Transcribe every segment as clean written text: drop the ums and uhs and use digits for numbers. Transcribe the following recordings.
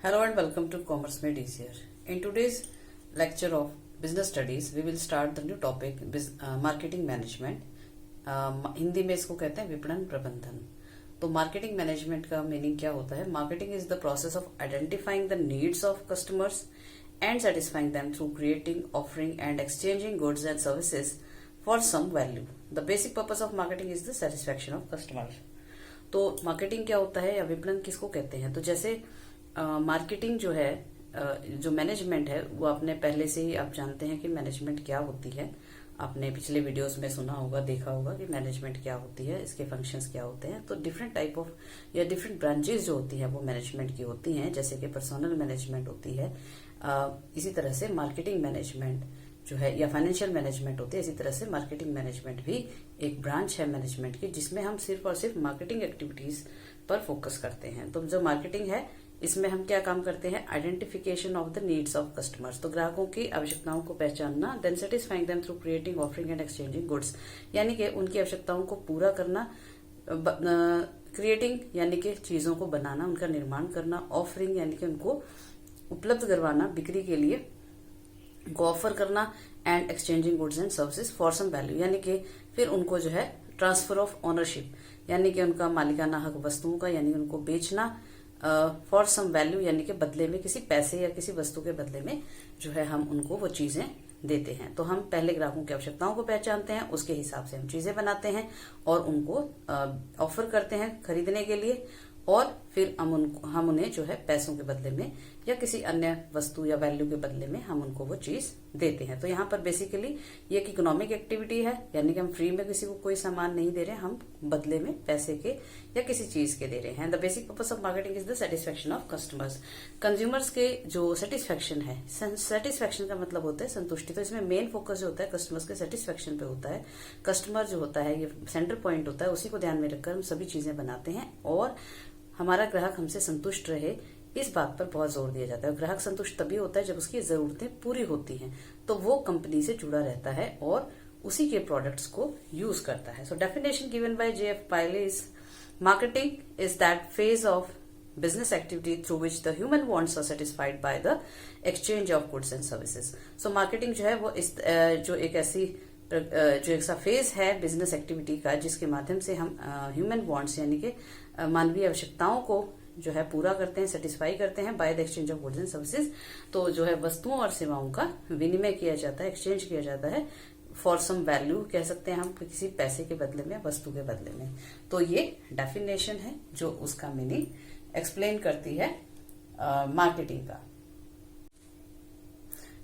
Hello and welcome to Commerce Made Easier. In today's lecture of business studies, we will start the new topic marketing management. Hindi में इसको कहते हैं विपणन प्रबंधन। तो मार्केटिंग मैनेजमेंट का मीनिंग क्या होता है? Marketing is the process of identifying the needs of customers and satisfying them through creating, offering and exchanging goods and services for some value. The basic purpose of marketing is the satisfaction of customers. तो marketing क्या होता है या विपणन किसको कहते हैं? तो जैसे मार्केटिंग जो है, जो मैनेजमेंट है, वो आपने पहले से ही आप जानते हैं कि मैनेजमेंट क्या होती है। आपने पिछले वीडियोस में सुना होगा, देखा होगा कि मैनेजमेंट क्या होती है, इसके फंक्शंस क्या होते हैं। तो डिफरेंट टाइप ऑफ या डिफरेंट ब्रांचेस जो होती है वो मैनेजमेंट की होती हैं, जैसे कि पर्सनल मैनेजमेंट होती है, इसी तरह से मार्केटिंग मैनेजमेंट जो है या फाइनेंशियल मैनेजमेंट होती है। इसी तरह से मार्केटिंग मैनेजमेंट भी एक ब्रांच है मैनेजमेंट की, जिसमें हम सिर्फ और सिर्फ मार्केटिंग एक्टिविटीज पर फोकस करते हैं। तो जो मार्केटिंग है, इसमें हम क्या काम करते हैं? Identification of the needs of customers, तो ग्राहकों की आवश्यकताओं को पहचानना, then satisfying them through creating, offering and exchanging goods, यानी कि उनकी आवश्यकताओं को पूरा करना, क्रिएटिंग यानी कि चीजों को बनाना, उनका निर्माण करना, ऑफरिंग यानी कि उनको उपलब्ध करवाना बिक्री के लिए, उनको ऑफर करना, and exchanging goods and services for some value, यानी कि फिर उनको जो है ट्रांसफर ऑफ ओनरशिप, यानी कि उनका मालिकाना हक वस्तुओं का, यानी उनको बेचना, फॉर सम वैल्यू यानी कि बदले में किसी पैसे या किसी वस्तु के बदले में जो है हम उनको वो चीजें देते हैं। तो हम पहले ग्राहकों की आवश्यकताओं को पहचानते हैं, उसके हिसाब से हम चीजें बनाते हैं और उनको ऑफर करते हैं खरीदने के लिए, और फिर हम उन्हें जो है पैसों के बदले में या किसी अन्य वस्तु या वैल्यू के बदले में हम उनको वो चीज देते हैं। तो यहाँ पर बेसिकली ये एक इकोनॉमिक एक्टिविटी है, यानी कि हम फ्री में किसी को कोई सामान नहीं दे रहे, हम बदले में पैसे के या किसी चीज के दे रहे हैं। The basic purpose of marketing is the satisfaction of customers. Consumers के जो सेटिस्फेक्शन है, सेटिस्फेक्शन का मतलब होता है संतुष्टि। तो इसमें मेन फोकस जो होता है कस्टमर्स के सेटिस्फेक्शन पे होता है। कस्टमर जो होता है ये सेंटर पॉइंट होता है, उसी को ध्यान में रखकर हम सभी चीजें बनाते हैं और हमारा ग्राहक हमसे संतुष्ट रहे, इस बात पर बहुत जोर दिया जाता है। ग्राहक संतुष्ट तभी होता है जब उसकी जरूरतें पूरी होती हैं, तो वो कंपनी से जुड़ा रहता है और उसी के प्रोडक्ट्स को यूज करता है। So definition given by J.F. Piley is marketing is that phase of business activity through which the human wants are satisfied by the exchange of goods and services. So marketing जो है वो इस जो एक ऐसा phase है business activity का, जिसके माध्यम से हम ह्यूमन वांट्स यानी कि मानवीय आवश्यकताओं को जो है पूरा करते हैं, सेटिस्फाई करते हैं by the exchange of goods and services. तो जो है वस्तुओं और सेवाओं का विनिमय किया जाता है, एक्सचेंज किया जाता है, फॉर सम वैल्यू कह सकते हैं हम, किसी पैसे के बदले में, वस्तु के बदले में। तो ये डेफिनेशन है जो उसका मीनिंग एक्सप्लेन करती है मार्केटिंग का।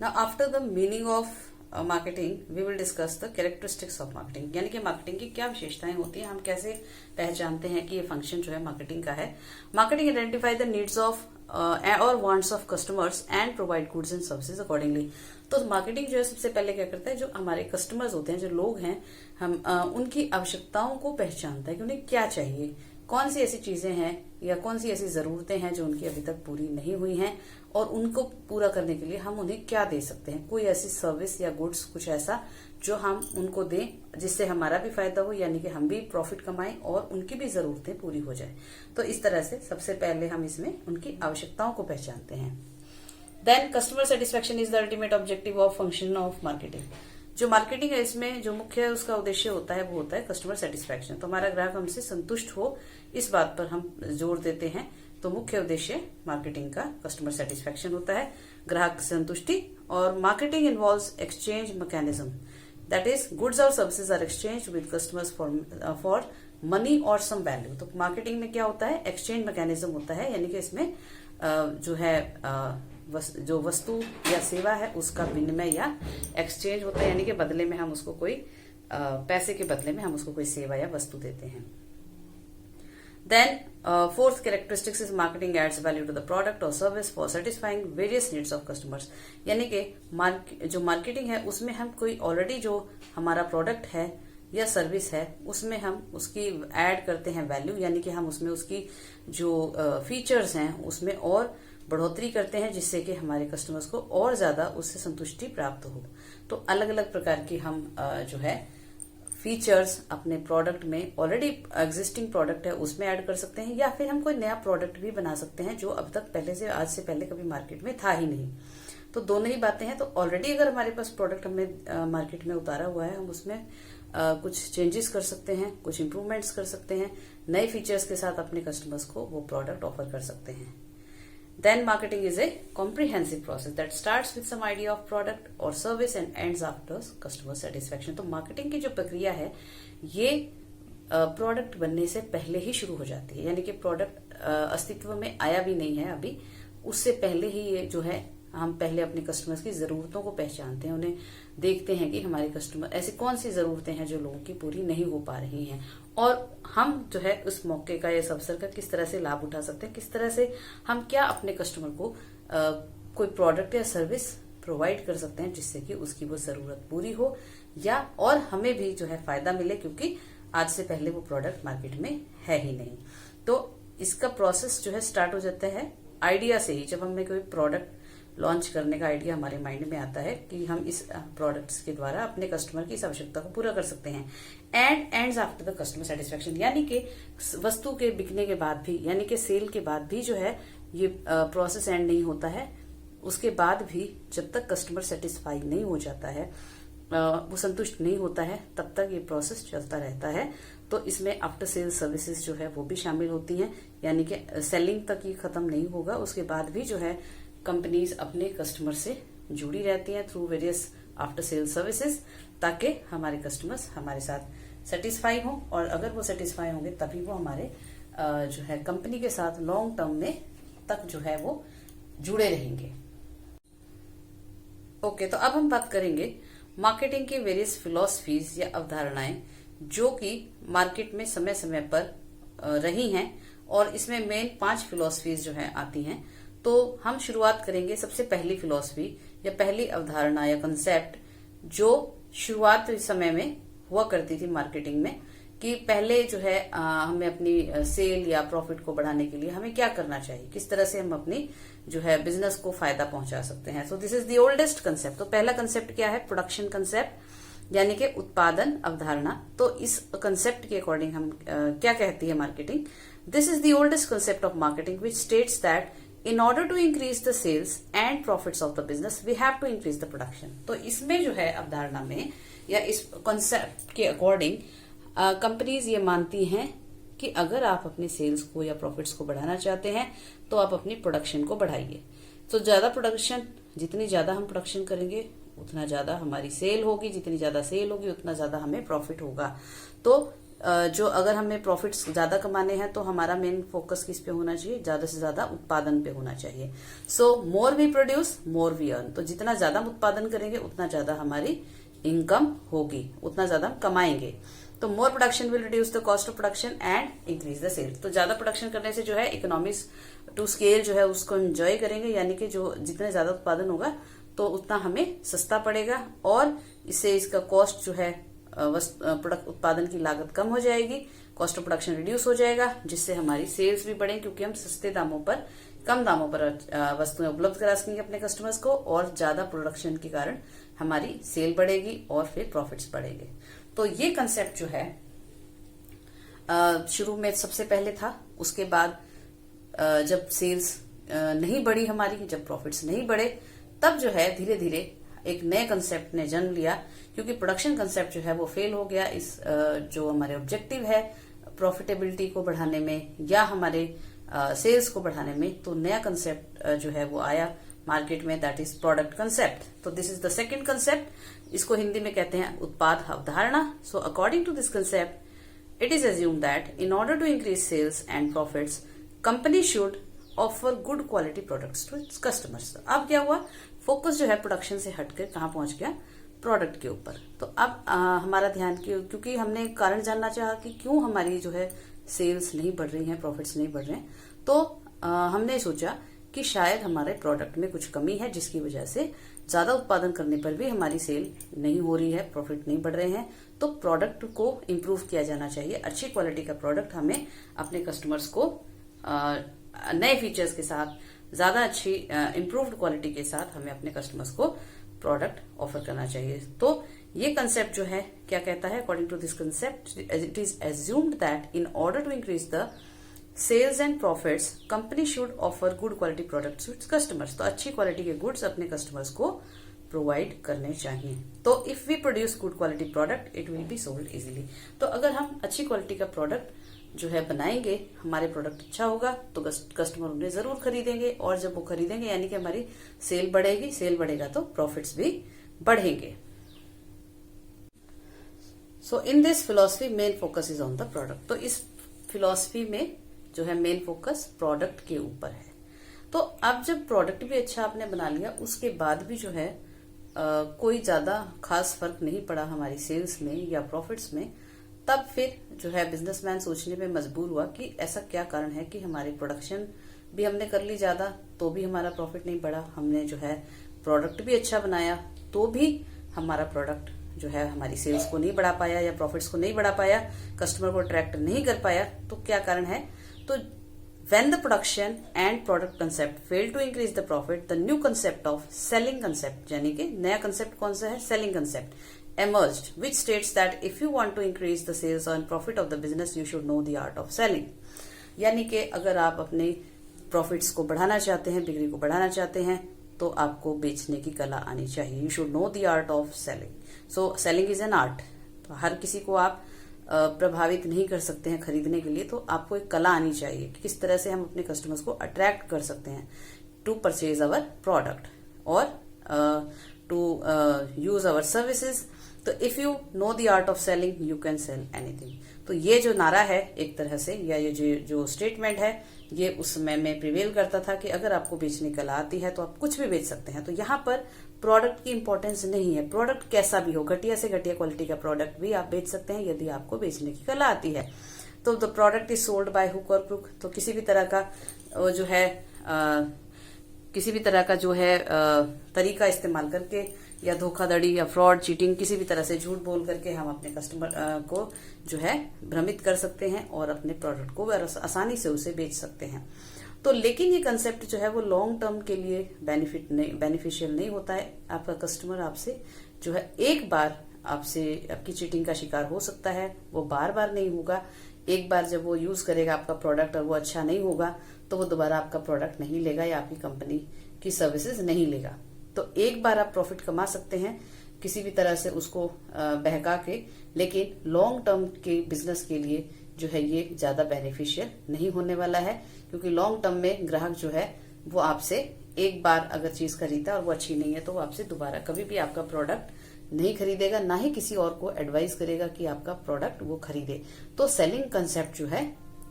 Now after the meaning of marketing we will discuss the characteristics of marketing, यानी कि मार्केटिंग की क्या विशेषताएं होती हैं, हम कैसे पहचानते हैं कि ये फंक्शन जो है मार्केटिंग का है। Marketing identify the needs of और wants of customers and provide goods and services accordingly. तो मार्केटिंग जो है सबसे पहले क्या करता है, जो हमारे कस्टमर्स होते हैं, जो लोग हैं, हम उनकी आवश्यकताओं को पहचानता है कि उन्हें क्या चाहिए, कौन सी ऐसी चीजें हैं या कौन सी ऐसी जरूरतें हैं जो उनकी अभी तक पूरी नहीं हुई हैं, और उनको पूरा करने के लिए हम उन्हें क्या दे सकते हैं, कोई ऐसी सर्विस या गुड्स, कुछ ऐसा जो हम उनको दें जिससे हमारा भी फायदा हो, यानी कि हम भी प्रॉफिट कमाएं और उनकी भी जरूरतें पूरी हो जाए। तो इस तरह से सबसे पहले हम इसमें उनकी आवश्यकताओं को पहचानते हैं। Then customer satisfaction is the ultimate objective of function of marketing. जो मार्केटिंग है, इसमें जो मुख्य उसका उद्देश्य होता है वो होता है कस्टमर सेटिस्फेक्शन। तो हमारा ग्राहक हमसे संतुष्ट हो, इस बात पर हम जोर देते हैं। तो मुख्य उद्देश्य मार्केटिंग का कस्टमर सेटिस्फेक्शन होता है, ग्राहक संतुष्टि। और marketing involves exchange mechanism, that is goods और services are exchange with customers for money और सम वैल्यू। तो मार्केटिंग में क्या होता है, एक्सचेंज मैकेनिज्म होता है, यानी कि इसमें जो है जो वस्तु या सेवा है उसका विनिमय या एक्सचेंज होता है, यानी कि बदले में हम उसको कोई पैसे के बदले में हम उसको कोई सेवा या वस्तु देते हैं। Then fourth characteristics is marketing adds value to the product और service for satisfying various needs of customers, यानी कि जो मार्केटिंग है उसमें हम कोई ऑलरेडी जो हमारा प्रोडक्ट है या सर्विस है उसमें हम उसकी ऐड करते हैं वैल्यू, यानी कि हम उसमें उसकी जो फीचर्स हैं उसमें और बढ़ोतरी करते हैं, जिससे कि हमारे कस्टमर्स को और ज्यादा उससे संतुष्टि प्राप्त हो। तो अलग अलग प्रकार की हम जो है फीचर्स अपने प्रोडक्ट में, ऑलरेडी एग्जिस्टिंग प्रोडक्ट है उसमें ऐड कर सकते हैं, या फिर हम कोई नया प्रोडक्ट भी बना सकते हैं जो अब तक पहले से, आज से पहले कभी मार्केट में था ही नहीं। तो दोनों ही बातें हैं। तो ऑलरेडी अगर हमारे पास प्रोडक्ट हमने मार्केट में उतारा हुआ है, हम उसमें कुछ चेंजेस कर सकते हैं, कुछ इंप्रूवमेंट्स कर सकते हैं, नए फीचर्स के साथ अपने कस्टमर्स को वो प्रोडक्ट ऑफर कर सकते हैं। Then marketing is a comprehensive process that starts with some idea of product or service and ends after customer satisfaction। तो मार्केटिंग की जो प्रक्रिया है ये प्रोडक्ट बनने से पहले ही शुरू हो जाती है, यानी कि प्रोडक्ट अस्तित्व में आया भी नहीं है अभी, उससे पहले ही ये जो है हम पहले अपने कस्टमर्स की जरूरतों को पहचानते हैं, उन्हें देखते हैं कि हमारे कस्टमर ऐसी कौन सी जरूरतें हैं जो लोगों की पूरी नहीं हो पा रही हैं, और हम जो है उस मौके का, इस अवसर का किस तरह से लाभ उठा सकते हैं, किस तरह से हम क्या अपने कस्टमर को कोई प्रोडक्ट या सर्विस प्रोवाइड कर सकते हैं जिससे कि उसकी वो जरूरत पूरी हो, या और हमें भी जो है फायदा मिले, क्योंकि आज से पहले वो प्रोडक्ट मार्केट में है ही नहीं। तो इसका प्रोसेस जो है स्टार्ट हो जाता है आइडिया से ही। जब हमें कोई प्रोडक्ट लॉन्च करने का आइडिया हमारे माइंड में आता है कि हम इस प्रोडक्ट्स के द्वारा अपने कस्टमर की इस आवश्यकता को पूरा कर सकते हैं, and ends after the customer satisfaction, यानी कि वस्तु के बिकने के बाद भी, यानी कि सेल के बाद भी जो है ये प्रोसेस एंड नहीं होता है। उसके बाद भी जब तक कस्टमर सेटिस्फाई नहीं हो जाता है, वो संतुष्ट नहीं होता है, तब तक ये प्रोसेस चलता रहता है। तो इसमें आफ्टर सेल सर्विसेज जो है वो भी शामिल होती हैं, यानी कि सेलिंग तक ये खत्म नहीं होगा, उसके बाद भी जो है कंपनीज अपने कस्टमर से जुड़ी रहती हैं through various after sale services, ताकि हमारे कस्टमर्स हमारे साथ सेटिस्फाई हों, और अगर वो सेटिस्फाई होंगे तभी वो हमारे जो है कंपनी के साथ लॉन्ग टर्म में तक जो है वो जुड़े रहेंगे। ओके, तो अब हम बात करेंगे मार्केटिंग की वेरियस फिलॉसफीज या अवधारणाएं जो कि मार्केट में समय समय पर रही हैं, और इसमें मेन 5 फिलॉसफीज जो है आती हैं। तो हम शुरुआत करेंगे सबसे पहली फिलॉसफी या पहली अवधारणा या कंसेप्ट जो शुरुआत समय में हुआ करती थी मार्केटिंग में, कि पहले जो है हमें अपनी सेल या प्रॉफिट को बढ़ाने के लिए हमें क्या करना चाहिए, किस तरह से हम अपनी जो है बिजनेस को फायदा पहुंचा सकते हैं। सो this is the oldest concept. तो पहला कंसेप्ट क्या है? प्रोडक्शन कंसेप्ट, यानी कि उत्पादन अवधारणा। तो इस कंसेप्ट के अकॉर्डिंग हम क्या कहती है marketing? This is the oldest concept of marketing which states that in order to increase the sales and profits of the business we have to increase the production। तो इसमें जो है अवधारणा में या इस कॉन्सेप्ट के अकॉर्डिंग कंपनीज ये मानती हैं कि अगर आप अपने सेल्स को या प्रॉफिट्स को बढ़ाना चाहते हैं तो आप अपनी प्रोडक्शन को बढ़ाइए। तो ज्यादा प्रोडक्शन, जितनी ज्यादा हम प्रोडक्शन करेंगे उतना ज्यादा हमारी सेल होगी, जितनी ज्यादा सेल होगी उतना ज्यादा हमें प्रॉफिट होगा। तो जो अगर हमें प्रॉफिट्स ज्यादा कमाने हैं तो हमारा मेन फोकस किस पे होना चाहिए? ज्यादा से ज्यादा उत्पादन पे होना चाहिए। So more we produce more we earn. तो जितना ज्यादा उत्पादन करेंगे उतना ज्यादा हमारी इनकम होगी, उतना ज्यादा हम कमाएंगे। तो more production will reduce the cost of production and increase the sales. तो ज्यादा प्रोडक्शन करने से जो है इकोनॉमिक्स टू स्केल जो है उसको एंजॉय करेंगे, यानी कि जो जितने ज्यादा उत्पादन होगा तो उतना हमें सस्ता पड़ेगा, और इससे इसका कॉस्ट जो है प्रोडक्ट उत्पादन की लागत कम हो जाएगी, कॉस्ट ऑफ प्रोडक्शन रिड्यूस हो जाएगा, जिससे हमारी सेल्स भी बढ़े, क्योंकि हम सस्ते दामों पर, कम दामों पर वस्तुएं उपलब्ध करा सकेंगे अपने कस्टमर्स को, और ज्यादा प्रोडक्शन के कारण हमारी सेल बढ़ेगी और फिर प्रॉफिट्स बढ़ेंगे। तो ये कंसेप्ट जो है शुरू में सबसे पहले था। उसके बाद जब सेल्स नहीं बढ़ी हमारी, जब प्रॉफिट्स नहीं बढ़े, तब जो है धीरे धीरे एक नए कंसेप्ट ने जन्म लिया, क्योंकि प्रोडक्शन कंसेप्ट जो है वो फेल हो गया। इस जो हमारे ऑब्जेक्टिव है प्रॉफिटेबिलिटी को बढ़ाने में या हमारे सेल्स को बढ़ाने में, तो नया कंसेप्ट जो है वो आया मार्केट में, दैट इज प्रोडक्ट कंसेप्ट। तो this is the second concept. इसको हिंदी में कहते हैं उत्पाद अवधारणा। So according to this concept it is assumed that in order to increase sales and profits company should offer good quality products to its customers. अब क्या हुआ? फोकस जो है प्रोडक्शन से हटकर कहां पहुंच गया? प्रोडक्ट के ऊपर। तो अब हमारा ध्यान क्योंकि हमने कारण जानना चाहा कि क्यों हमारी जो है सेल्स नहीं बढ़ रही हैं, प्रॉफिट्स नहीं बढ़ रहे हैं, तो हमने सोचा कि शायद हमारे प्रोडक्ट में कुछ कमी है, जिसकी वजह से ज्यादा उत्पादन करने पर भी हमारी सेल नहीं हो रही है, प्रॉफिट नहीं बढ़ रहे हैं। तो प्रोडक्ट को इम्प्रूव किया जाना चाहिए। अच्छी क्वालिटी का प्रोडक्ट हमें अपने कस्टमर्स को नए फीचर्स के साथ, ज्यादा अच्छी इम्प्रूव्ड क्वालिटी के साथ हमें अपने कस्टमर्स को प्रोडक्ट ऑफर करना चाहिए। तो ये कंसेप्ट जो है क्या कहता है, according to this concept it is assumed that in order to increase the sales and profits company should offer good quality products to customers. तो अच्छी क्वालिटी के गुड्स अपने कस्टमर्स को प्रोवाइड करने चाहिए। तो if we produce good quality product it will be sold easily. तो अगर हम अच्छी क्वालिटी का प्रोडक्ट जो है बनाएंगे, हमारे प्रोडक्ट अच्छा होगा तो कस्टमर उन्हें जरूर खरीदेंगे, और जब वो खरीदेंगे यानी कि हमारी सेल बढ़ेगी, सेल बढ़ेगा तो प्रॉफिट्स भी बढ़ेंगे। So in this philosophy main focus is on the product. तो इस फिलॉसफी में जो है मेन फोकस प्रोडक्ट के ऊपर है। तो अब जब प्रोडक्ट भी अच्छा आपने बना लिया, उसके बाद भी जो है कोई ज्यादा खास फर्क नहीं पड़ा हमारी सेल्स में या प्रॉफिट्स में, तब फिर जो है बिजनेसमैन सोचने में मजबूर हुआ कि ऐसा क्या कारण है कि हमारी प्रोडक्शन भी हमने कर ली ज्यादा तो भी हमारा प्रॉफिट नहीं बढ़ा, हमने जो है प्रोडक्ट भी अच्छा बनाया तो भी हमारा प्रोडक्ट जो है हमारी सेल्स को नहीं बढ़ा पाया या प्रॉफिट्स को नहीं बढ़ा पाया, कस्टमर को अट्रैक्ट नहीं कर पाया। तो क्या कारण है? तो when the production and product concept fail to increase the profit, the new concept of selling concept, यानी कि नया concept कौन सा है? selling concept emerged, which states that if you want to increase the sales and profit of the business, you should know the art of selling। यानी कि अगर आप अपने प्रॉफिट्स को बढ़ाना चाहते हैं, बिक्री को बढ़ाना चाहते हैं, तो आपको बेचने की कला आनी चाहिए। You should know the art of selling. So selling is an art. तो हर किसी को आप प्रभावित नहीं कर सकते हैं खरीदने के लिए, तो आपको एक कला आनी चाहिए कि किस तरह से हम अपने कस्टमर्स को अट्रैक्ट कर सकते हैं टू परचेज अवर प्रोडक्ट और टू यूज अवर सर्विसेज। तो if you know the art of selling you can sell anything. तो ये जो नारा है एक तरह से, या ये जो स्टेटमेंट है, ये उस समय में प्रिवेल करता था कि अगर आपको बेचने की कला आती है तो आप कुछ भी बेच सकते हैं। तो यहाँ पर प्रोडक्ट की इंपॉर्टेंस नहीं है, प्रोडक्ट कैसा भी हो, घटिया से घटिया क्वालिटी का प्रोडक्ट भी आप बेच सकते हैं यदि आपको बेचने की कला आती है। तो the product is sold by hook और क्रुक। तो किसी भी तरह का जो है किसी भी तरह का जो है तरीका इस्तेमाल करके या धोखाधड़ी या फ्रॉड, चीटिंग, किसी भी तरह से झूठ बोल करके हम अपने कस्टमर को जो है भ्रमित कर सकते हैं और अपने प्रोडक्ट को आसानी से उसे बेच सकते हैं। तो लेकिन ये कंसेप्ट जो है वो लॉन्ग टर्म के लिए बेनिफिशियल नहीं होता है। आपका कस्टमर आपसे जो है एक बार आपसे आपकी चीटिंग का शिकार हो सकता है, वो बार बार नहीं होगा। एक बार जब वो यूज करेगा आपका प्रोडक्ट और वो अच्छा नहीं होगा तो वो दोबारा आपका प्रोडक्ट नहीं लेगा या आपकी कंपनी की सर्विसेज नहीं लेगा। तो एक बार आप प्रॉफिट कमा सकते हैं किसी भी तरह से उसको बहका के, लेकिन लॉन्ग टर्म के बिजनेस के लिए जो है ये ज्यादा बेनिफिशियल नहीं होने वाला है, क्योंकि लॉन्ग टर्म में ग्राहक जो है वो आपसे एक बार अगर चीज खरीदा और वो अच्छी नहीं है तो वो आपसे दोबारा कभी भी आपका प्रोडक्ट नहीं खरीदेगा, ना ही किसी और को एडवाइस करेगा कि आपका प्रोडक्ट वो खरीदे। तो सेलिंग कंसेप्ट जो है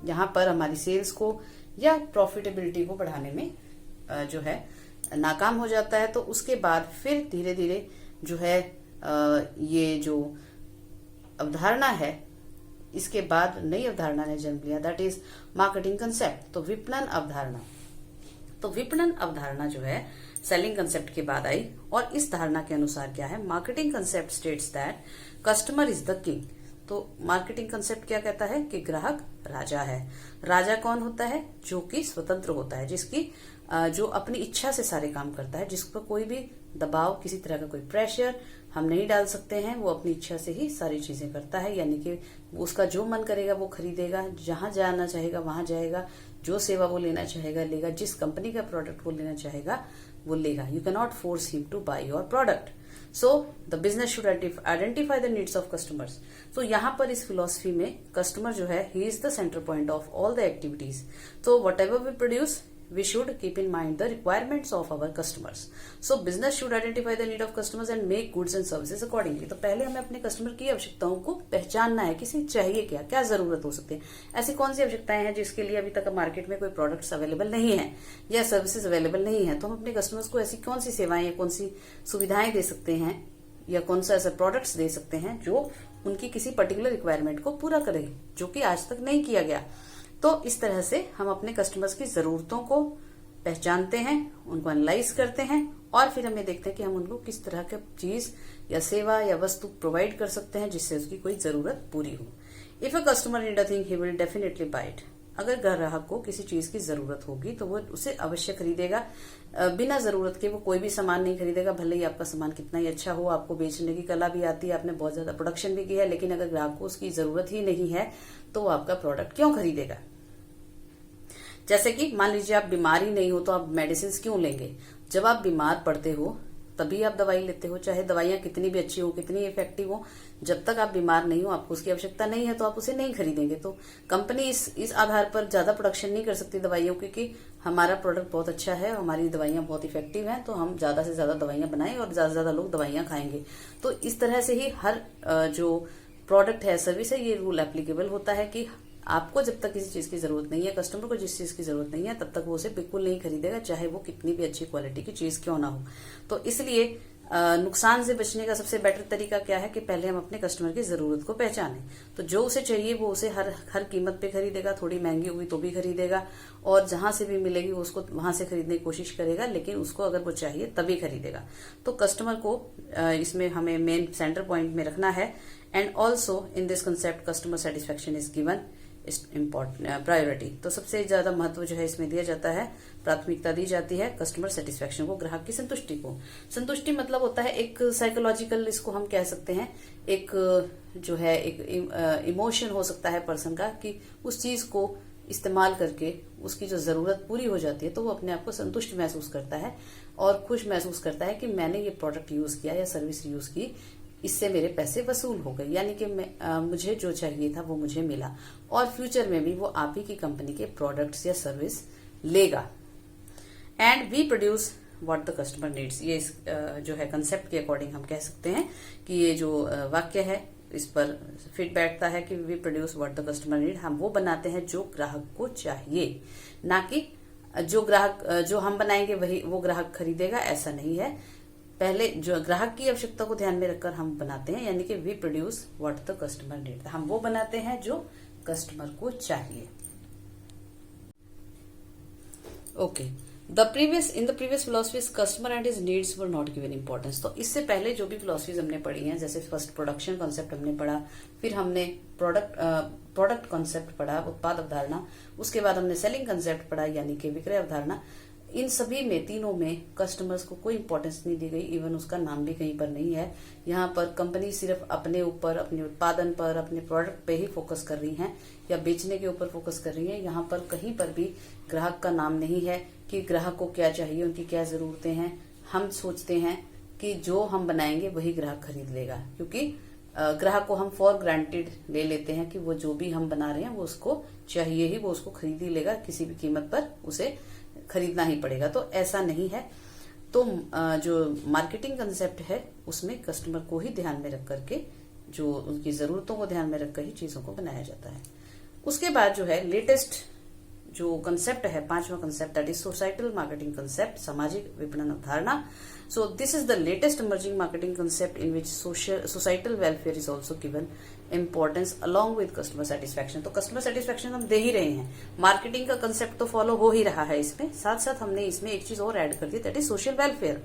यहाँ पर हमारी सेल्स को या प्रॉफिटेबिलिटी को बढ़ाने में जो है नाकाम हो जाता है। तो उसके बाद फिर धीरे धीरे जो है ये जो अवधारणा है, इसके बाद नई अवधारणा ने जन्म लिया, दैट इज मार्केटिंग कंसेप्ट। तो विपणन अवधारणा, तो विपणन अवधारणा जो है सेलिंग कंसेप्ट के बाद आई, और इस धारणा के अनुसार क्या है, marketing concept states that customer is the king. तो मार्केटिंग कंसेप्ट क्या कहता है कि ग्राहक राजा है। राजा कौन होता है? जो कि स्वतंत्र होता है, जिसकी जो अपनी इच्छा से सारे काम करता है, जिस पर कोई भी दबाव, किसी तरह का कोई प्रेशर हम नहीं डाल सकते हैं। वो अपनी इच्छा से ही सारी चीजें करता है, यानी कि उसका जो मन करेगा वो खरीदेगा, जहां जाना चाहेगा वहां जाएगा, जो सेवा वो लेना चाहेगा लेगा, जिस कंपनी का प्रोडक्ट वो लेना चाहेगा वो लेगा। You can not force him to buy your product. So the business should identify the needs of customers. तो यहाँ पर इस फिलॉसफी में कस्टमर जो है ही is the centre point of all the activities. तो whatever we produce we should keep in mind the requirements of our customers. So business should identify the need of customers and make goods and services accordingly. तो पहले हमें अपने customer की आवश्यकताओं को पहचानना है, किसी चाहिए क्या, क्या जरूरत हो सकती है, ऐसी कौन सी आवश्यकताएं हैं जिसके लिए अभी तक मार्केट में कोई प्रोडक्ट्स अवेलेबल नहीं है या सर्विसेज अवेलेबल नहीं है। तो हम अपने कस्टमर्स को ऐसी कौन सी सेवाएं या कौन सी सुविधाएं दे सकते हैं या कौन सा ऐसे प्रोडक्ट्स दे सकते हैं जो उनकी किसी पर्टिकुलर रिक्वायरमेंट को पूरा करे, जो कि आज तक नहीं किया गया। तो इस तरह से हम अपने कस्टमर्स की जरूरतों को पहचानते हैं, उनको एनालाइज करते हैं और फिर हमें देखते हैं कि हम उनको किस तरह की चीज या सेवा या वस्तु प्रोवाइड कर सकते हैं जिससे उसकी कोई जरूरत पूरी हो। If a customer need a thing he will definitely buy it. अगर ग्राहक को किसी चीज की जरूरत होगी तो वो उसे अवश्य खरीदेगा। बिना जरूरत के वो कोई भी सामान नहीं खरीदेगा, भले ही आपका सामान कितना ही अच्छा हो, आपको बेचने की कला भी आती है, आपने बहुत ज्यादा प्रोडक्शन भी किया है, लेकिन अगर ग्राहक को उसकी जरूरत ही नहीं है तो वो आपका प्रोडक्ट क्यों खरीदेगा। जैसे कि मान लीजिए आप बीमार ही नहीं हो तो आप मेडिसिन क्यों लेंगे। जब आप बीमार पड़ते हो तभी आप दवाई लेते हो, चाहे दवाइयां कितनी भी अच्छी हो, कितनी इफेक्टिव हो, जब तक आप बीमार नहीं हो, आपको उसकी आवश्यकता नहीं है तो आप उसे नहीं खरीदेंगे। तो कंपनी इस आधार पर ज्यादा प्रोडक्शन नहीं कर सकती दवाइयों की कि हमारा प्रोडक्ट बहुत अच्छा है, हमारी दवाइयां बहुत इफेक्टिव हैं, तो हम ज्यादा से ज्यादा दवाइयां बनाएं और ज्यादा से ज्यादा लोग दवाइयां खाएंगे। तो इस तरह से ही हर जो प्रोडक्ट है, सर्विस है, ये रूल एप्लीकेबल होता है कि आपको जब तक किसी चीज की जरूरत नहीं है, कस्टमर को जिस चीज की जरूरत नहीं है, तब तक वो उसे बिल्कुल नहीं खरीदेगा, चाहे वो कितनी भी अच्छी क्वालिटी की चीज क्यों ना हो। तो इसलिए नुकसान से बचने का सबसे बेटर तरीका क्या है कि पहले हम अपने कस्टमर की जरूरत को पहचानें। तो जो उसे चाहिए वो उसे हर कीमत पे खरीदेगा, थोड़ी महंगी हुई तो भी खरीदेगा, और जहां से भी मिलेगी वो उसको वहां से खरीदने की कोशिश करेगा, लेकिन उसको अगर वो चाहिए तभी खरीदेगा। तो कस्टमर को इसमें हमें मेन सेंटर पॉइंट में रखना है। And also in this concept customer satisfaction is given important priority. तो सबसे ज्यादा महत्व जो है इसमें दिया जाता है, प्राथमिकता दी जाती है कस्टमर सेटिस्फेक्शन को, ग्राहक की संतुष्टि को। संतुष्टि मतलब होता है एक साइकोलॉजिकल, इसको हम कह सकते हैं, एक जो है एक इमोशन हो सकता है पर्सन का कि उस चीज को इस्तेमाल करके उसकी जो जरूरत पूरी हो जाती है तो वो अपने आप को संतुष्ट महसूस करता है और खुश महसूस करता है कि मैंने ये प्रोडक्ट यूज किया या सर्विस यूज की, इससे मेरे पैसे वसूल हो गए, यानी कि मुझे जो चाहिए था वो मुझे मिला, और फ्यूचर में भी वो आप ही की कंपनी के प्रोडक्ट्स या सर्विस लेगा। And we produce what the customer needs, ये जो है कंसेप्ट के अकॉर्डिंग हम कह सकते हैं कि ये जो वाक्य है इस पर फिट बैठता है कि we produce what the customer need, हम वो बनाते हैं जो ग्राहक को चाहिए, ना कि जो हम बनाएंगे वही वो ग्राहक खरीदेगा, ऐसा नहीं है। पहले जो ग्राहक की आवश्यकता को ध्यान में रखकर हम बनाते हैं, यानी कि we produce what the customer need, हम वो बनाते हैं जो कस्टमर को चाहिए। Okay, in the previous philosophies customer and his needs were not given importance. तो इससे पहले जो भी फिलोसफीज हमने पढ़ी हैं, जैसे फर्स्ट प्रोडक्शन कॉन्सेप्ट हमने पढ़ा, फिर हमने प्रोडक्ट कॉन्सेप्ट पढ़ा, उत्पाद अवधारणा, उसके बाद हमने सेलिंग कॉन्सेप्ट पढ़ा यानी कि विक्रय अवधारणा। इन सभी में, तीनों में कस्टमर्स को कोई इंपॉर्टेंस नहीं दी गई, इवन उसका नाम भी कहीं पर नहीं है। यहाँ पर कंपनी सिर्फ अपने ऊपर, अपने उत्पादन पर, अपने प्रोडक्ट पे ही फोकस कर रही हैं या बेचने के ऊपर फोकस कर रही हैं। यहाँ पर कहीं पर भी ग्राहक का नाम नहीं है कि ग्राहक को क्या चाहिए, उनकी क्या जरूरतें हैं। हम सोचते हैं कि जो हम बनाएंगे वही ग्राहक खरीद लेगा, क्योंकि ग्राहक को हम फॉर ग्रांटेड ले लेते हैं कि वो जो भी हम बना रहे हैं वो उसको चाहिए ही, वो उसको खरीद ही लेगा, किसी भी कीमत पर उसे खरीदना ही पड़ेगा। तो ऐसा नहीं है। तो जो मार्केटिंग कंसेप्ट है उसमें कस्टमर को ही ध्यान में रख करके, जो उनकी जरूरतों को ध्यान में रखकर ही चीजों को बनाया जाता है। उसके बाद जो है लेटेस्ट जो कंसेप्ट है, 5वां concept, that is societal marketing concept, सामाजिक विपणन अवधारणा। So this is the latest emerging marketing concept in which societal welfare is also given importance along with customer satisfaction. तो कस्टमर सेटिस्फेक्शन हम दे ही रहे हैं, मार्केटिंग का कंसेप्ट तो फॉलो हो ही रहा है इसमें, साथ साथ हमने इसमें एक चीज और ऐड कर दी, दैट इज सोशल वेलफेयर,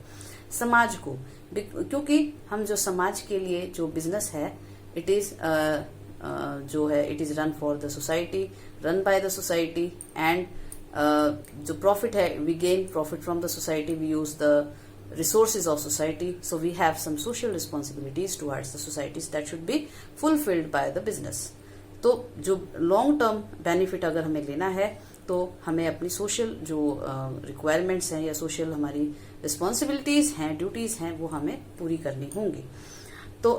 समाज को, क्योंकि हम जो समाज के लिए जो बिजनेस है, इट इज जो है it is run for the society, run by the society, and जो प्रॉफिट है, we gain profit from the society, we use the resources of society, so we have some social responsibilities towards the societies that should be fulfilled by the business. तो जो long term benefit अगर हमें लेना है तो हमें अपनी social जो रिक्वायरमेंट्स हैं या सोशल हमारी रिस्पॉन्सिबिलिटीज हैं, ड्यूटीज हैं, वो हमें पूरी करनी होंगी। तो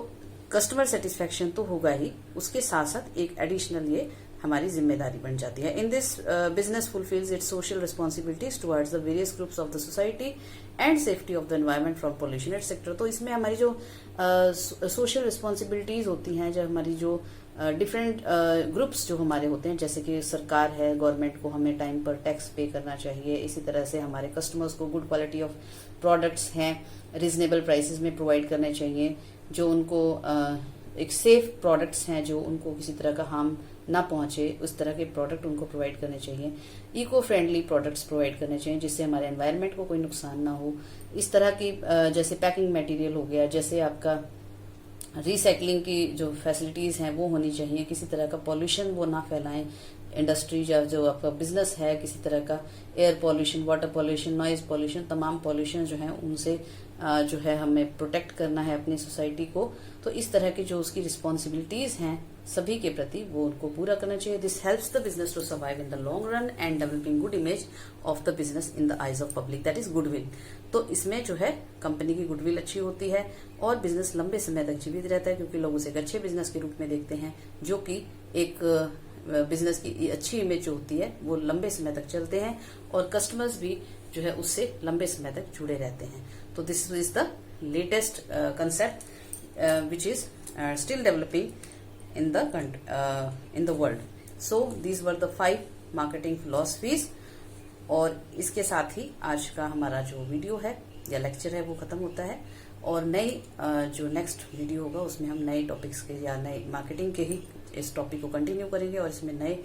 कस्टमर सेटिस्फेक्शन तो होगा ही, उसके साथ साथ एक एडिशनल ये हमारी जिम्मेदारी बन जाती है। In this business fulfils it's social responsibilities towards the various groups of the society and safety of the environment from pollution etcetera. तो इसमें हमारी जो सोशल रिस्पॉन्सिबिलिटीज होती हैं, जब हमारी जो डिफरेंट ग्रुप्स जो हमारे होते हैं, जैसे कि सरकार है, गवर्नमेंट को हमें टाइम पर टैक्स पे करना चाहिए, इसी तरह से हमारे कस्टमर्स को गुड क्वालिटी ऑफ प्रोडक्ट्स हैं रीजनेबल प्राइसेस में प्रोवाइड करने चाहिए, जो उनको एक सेफ प्रोडक्ट्स हैं, जो उनको किसी तरह का हार्म ना पहुंचे, उस तरह के प्रोडक्ट उनको प्रोवाइड करने चाहिए। इको फ्रेंडली प्रोडक्ट्स प्रोवाइड करने चाहिए जिससे हमारे एनवायरनमेंट को कोई नुकसान ना हो। इस तरह की जैसे पैकिंग मटेरियल हो गया, जैसे आपका रिसाइकलिंग की जो फैसिलिटीज हैं वो होनी चाहिए, किसी तरह का पॉल्यूशन वो ना फैलाएं, इंडस्ट्री या जो आपका बिजनेस है किसी तरह का, air pollution, water pollution, noise pollution, तमाम पॉल्यूशन जो है उनसे जो है हमें प्रोटेक्ट करना है अपनी सोसाइटी को। तो इस तरह की जो उसकी रिस्पॉन्सिबिलिटीज हैं सभी के प्रति वो उनको पूरा करना चाहिए। This helps the business to survive in the long run and developing good image of the business in the eyes of public, that is goodwill. तो इसमें जो है कंपनी की गुडविल अच्छी होती है और बिजनेस लंबे समय तक जीवित रहता है, क्योंकि लोग उसे एक अच्छे बिजनेस के रूप में देखते हैं, जो कि एक बिजनेस की अच्छी इमेज जो होती है वो लंबे समय तक चलते हैं और कस्टमर्स भी जो है उससे लंबे समय तक जुड़े रहते हैं। तो this is the latest concept which is still developing in the world. So these were the 5 marketing philosophies। और इसके साथ ही आज का हमारा जो वीडियो है या लेक्चर है वो खत्म होता है और नई जो नेक्स्ट वीडियो होगा उसमें हम नए टॉपिक्स के या नए मार्केटिंग के ही इस टॉपिक को कंटिन्यू करेंगे और इसमें नए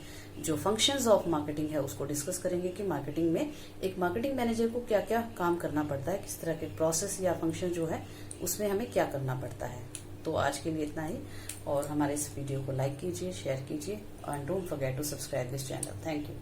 जो फंक्शंस ऑफ मार्केटिंग है उसको डिस्कस करेंगे कि मार्केटिंग में एक मार्केटिंग मैनेजर को क्या क्या काम करना पड़ता है, किस तरह के प्रोसेस या फंक्शन जो है उसमें हमें क्या करना पड़ता है। तो आज के लिए इतना ही और हमारे इस वीडियो को लाइक कीजिए, शेयर कीजिए and don't forget to subscribe this channel. Thank you.